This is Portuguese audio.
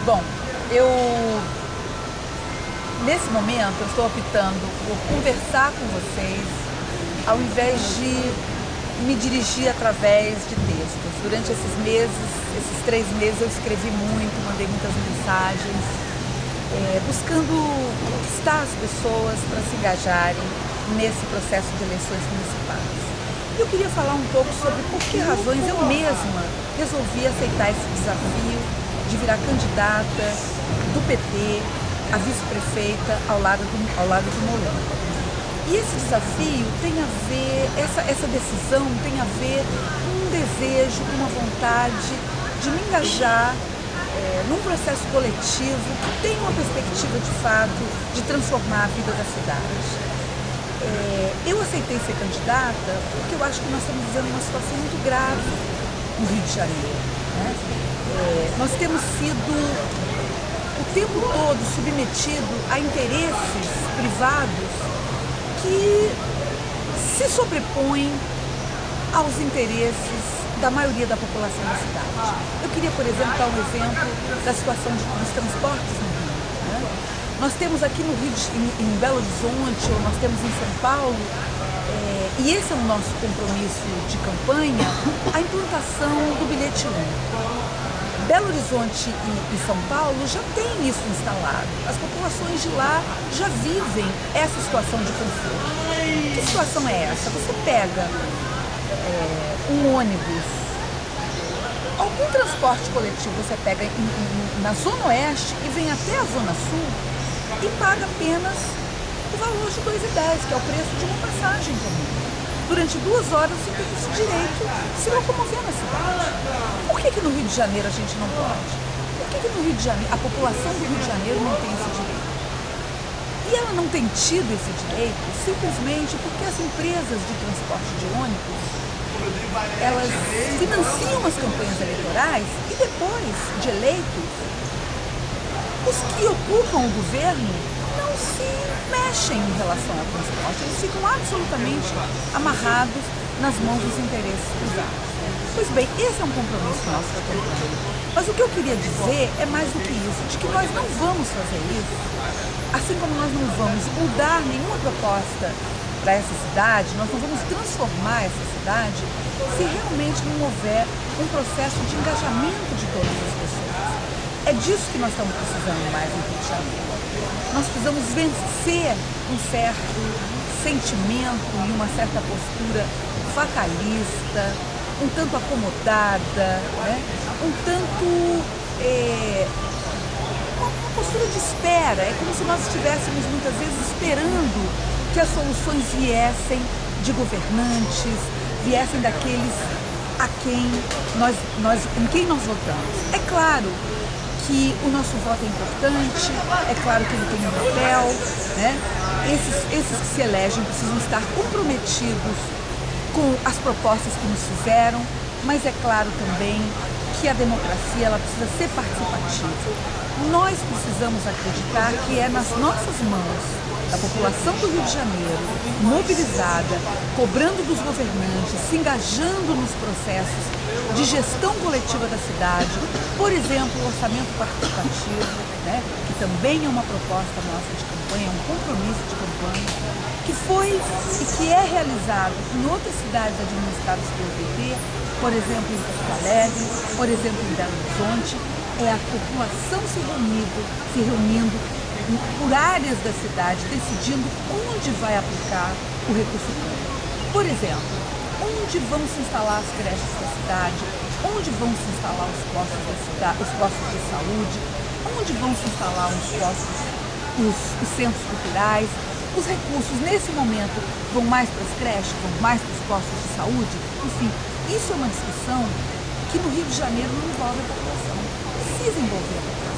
Bom, nesse momento eu estou optando por conversar com vocês ao invés de me dirigir através de textos. Durante esses meses, esses 3 meses, eu escrevi muito, mandei muitas mensagens, buscando conquistar as pessoas para se engajarem nesse processo de eleições municipais. Eu queria falar um pouco sobre por que razões eu mesma resolvi aceitar esse desafio de virar candidata do PT a vice-prefeita ao lado do Molon. E esse desafio tem a ver, essa decisão tem a ver com um desejo, com uma vontade de me engajar num processo coletivo que tem uma perspectiva de fato de transformar a vida da cidade. Eu aceitei ser candidata porque eu acho que nós estamos vivendo uma situação muito grave no Rio de Janeiro, né? Nós temos sido o tempo todo submetido a interesses privados que se sobrepõem aos interesses da maioria da população da cidade. Eu queria, por exemplo, dar um exemplo da situação dos transportes no Rio, né? Nós temos aqui no Rio, em Belo Horizonte, ou nós temos em São Paulo, e esse é o nosso compromisso de campanha, a implantação do bilhete único. Belo Horizonte e São Paulo já tem isso instalado. As populações de lá já vivem essa situação de conforto. Que situação é essa? Você pega um ônibus, algum transporte coletivo, você pega na Zona Oeste e vem até a Zona Sul e paga apenas o valor de R$ 2,10, que é o preço de uma passagem comum. Durante 2 horas você tem esse direito de se locomover na cidade. Por que no Rio de Janeiro a gente não pode? Por que no Rio de Janeiro, a população do Rio de Janeiro não tem esse direito? E ela não tem tido esse direito simplesmente porque as empresas de transporte de ônibus, elas financiam as campanhas eleitorais e depois de eleitos, os que ocupam o governo não se mexem em relação ao transporte, eles ficam absolutamente amarrados nas mãos dos interesses privados. Pois bem, esse é um compromisso nosso da campanha. Mas o que eu queria dizer é mais do que isso, de que nós não vamos fazer isso, assim como nós não vamos mudar nenhuma proposta para essa cidade, nós não vamos transformar essa cidade se realmente não houver um processo de engajamento de todas as pessoas. É disso que nós estamos precisando mais no Rio de Janeiro. Nós precisamos vencer um certo sentimento e uma certa postura fatalista, um tanto acomodada, né? Uma postura de espera. É como se nós estivéssemos muitas vezes esperando que as soluções viessem de governantes, viessem daqueles em quem nós votamos. É claro que o nosso voto é importante, é claro que ele tem um papel, né? Esses que se elegem precisam estar comprometidos com as propostas que nos fizeram, mas é claro também que a democracia ela precisa ser participativa. Nós precisamos acreditar que é nas nossas mãos, da população do Rio de Janeiro, mobilizada, cobrando dos governantes, se engajando nos processos de gestão coletiva da cidade, por exemplo, o orçamento participativo, né, que também é uma proposta nossa de campanha, é um compromisso de campanha, que foi e que é realizado em outras cidades administradas pelo PT, por exemplo, em Porto Alegre, por exemplo, em Belo Horizonte, é a população se reunindo por áreas da cidade, decidindo onde vai aplicar o recurso público. Por exemplo, onde vão se instalar as creches da cidade, onde vão se instalar os postos da cidade, os postos de saúde, onde vão se instalar os centros culturais. Os recursos, nesse momento, vão mais para as creches, vão mais para os postos de saúde. Enfim, isso é uma discussão que no Rio de Janeiro não envolve a população. Precisa envolver a população.